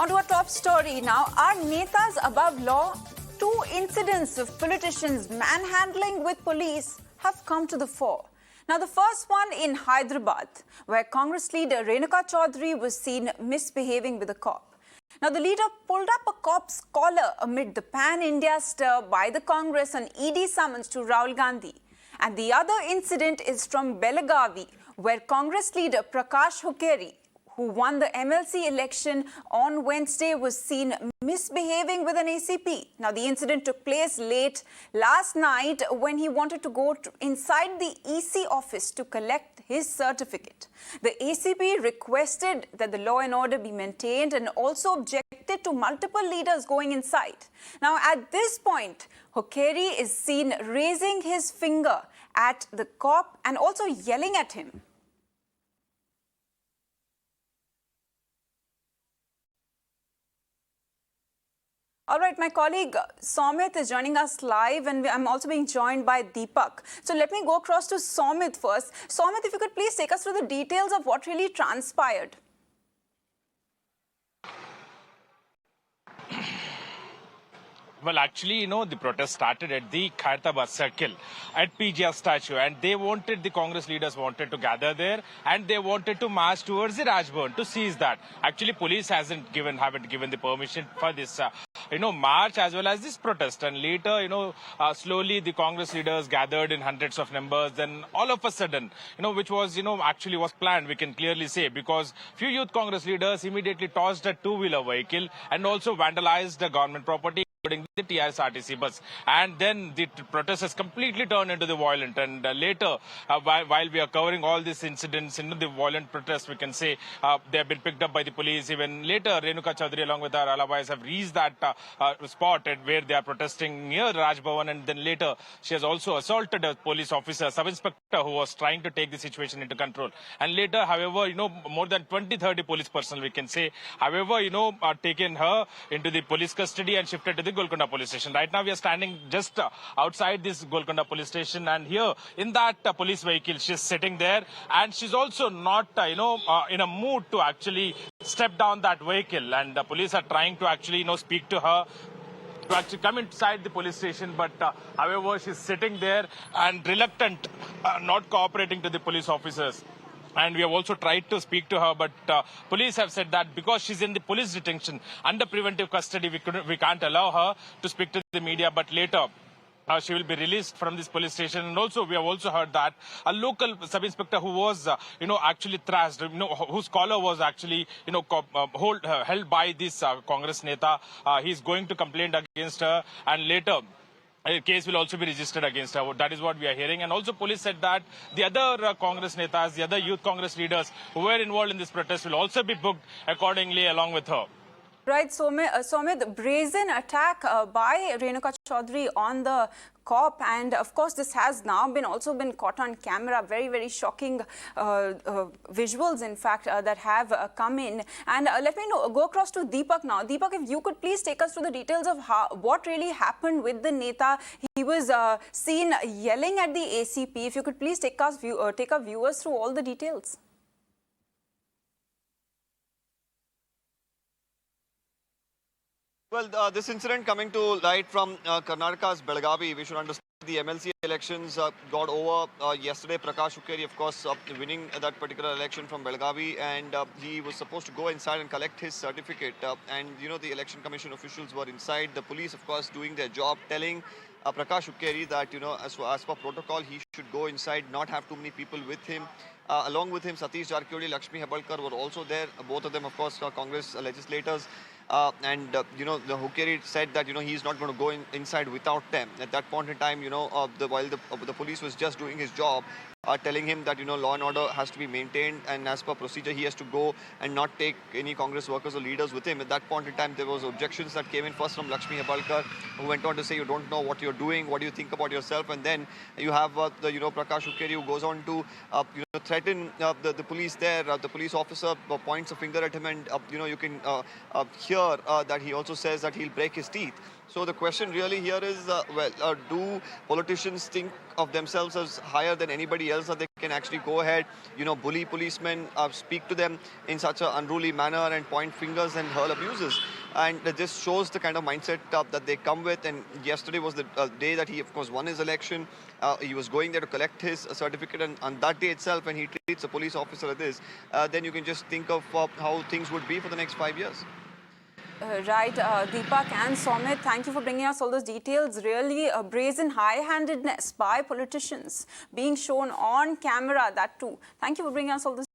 On to our top story now. Are Netas above law? Two incidents of politicians manhandling with police have come to the fore. Now, the first one in Hyderabad, where Congress leader Renuka Chowdhury was seen misbehaving with a cop. Now, the leader pulled up a cop's collar amid the pan-India stir by the Congress on ED summons to Rahul Gandhi. And the other incident is from Belagavi, where Congress leader Prakash Hukkeri, who won the MLC election on Wednesday, was seen misbehaving with an ACP. Now, the incident took place late last night when he wanted to go inside the EC office to collect his certificate. The ACP requested that the law and order be maintained and also objected to multiple leaders going inside. Now, at this point, Hukkeri is seen raising his finger at the cop and also yelling at him. All right, my colleague Soumit is joining us live, and I'm also being joined by Deepak. So let me go across to Soumit first. Soumit, if you could please take us through the details of what really transpired. Well, actually, the protest started at the Hyderabad circle at PGR statue, and the Congress leaders wanted to gather there, and they wanted to march towards the Rajbhavan to seize that. Actually, police haven't given the permission for this, march as well as this protest. And later, slowly the Congress leaders gathered in hundreds of numbers. Then all of a sudden, which was, actually was planned, we can clearly say, because few youth Congress leaders immediately tossed a two-wheeler vehicle and also vandalized the government property, including the TRS-RTC bus. And then the protest has completely turned into the violent. And later, while we are covering all these incidents, the violent protests, we can say they have been picked up by the police. Even later, Renuka Chowdhury, along with our allies, have reached that spot at where they are protesting near Raj Bhavan. And then later, she has also assaulted a police officer, sub-inspector, who was trying to take the situation into control. And later, however, more than 20-30 police personnel, we can say, however, taken her into the police custody and shifted to the Golconda police station. Right now, we are standing just outside this Golconda police station, and here in that police vehicle, she's sitting there, and she's also not, in a mood to actually step down that vehicle. And the police are trying to actually, speak to her to actually come inside the police station, but however, she's sitting there and reluctant, not cooperating to the police officers. And we have also tried to speak to her, but police have said that because she's in the police detention under preventive custody, we can't allow her to speak to the media. But later, she will be released from this police station. And also, we have also heard that a local sub-inspector who was, actually thrashed, whose collar was actually, held by this Congress Neta, he's going to complain against her, and later a case will also be registered against her. That is what we are hearing. And also police said that the other Congress Netas, the other youth Congress leaders who were involved in this protest will also be booked accordingly along with her. Right, Soumit, the brazen attack by Renuka Chowdhury on the cop, and of course this has now also been caught on camera. Very, very shocking visuals, in fact, that have come in. And let me go across to Deepak now. Deepak, if you could please take us through the details of what really happened with the Neta. He was seen yelling at the ACP. If you could please take our viewers through all the details. Well, this incident coming to light from Karnataka's Belagavi, we should understand the MLC elections got over yesterday. Prakash Hukkeri, of course, winning that particular election from Belagavi, and he was supposed to go inside and collect his certificate. And, the election commission officials were inside. The police, of course, doing their job, telling Prakash Hukkeri that, as per protocol, he should go inside, not have too many people with him. Along with him, Satish Jarkioli, Lakshmi Hebalkar were also there. Both of them, of course, Congress legislators. The Hukkeri said that, he's not going to go inside without them. At that point in time, while the police was just doing his job, telling him that, law and order has to be maintained, and as per procedure, he has to go and not take any Congress workers or leaders with him. At that point in time, there was objections that came in first from Lakshmi Hebalkar, who went on to say, you don't know what you're doing, what do you think about yourself? And then you have Prakash Hukkeri, who goes on to, threaten the police there. The police officer points a finger at him, and, you can hear that he also says that he'll break his teeth. So the question really here is, do politicians think of themselves as higher than anybody else that they can actually go ahead, bully policemen, speak to them in such an unruly manner and point fingers and hurl abuses. And this shows the kind of mindset that they come with. And yesterday was the day that he, of course, won his election. He was going there to collect his certificate, and on that day itself, when he treats a police officer like this, then you can just think of how things would be for the next 5 years. Right, Deepak and Somit, thank you for bringing us all those details. Really a brazen high-handedness by politicians being shown on camera, that too. Thank you for bringing us all this.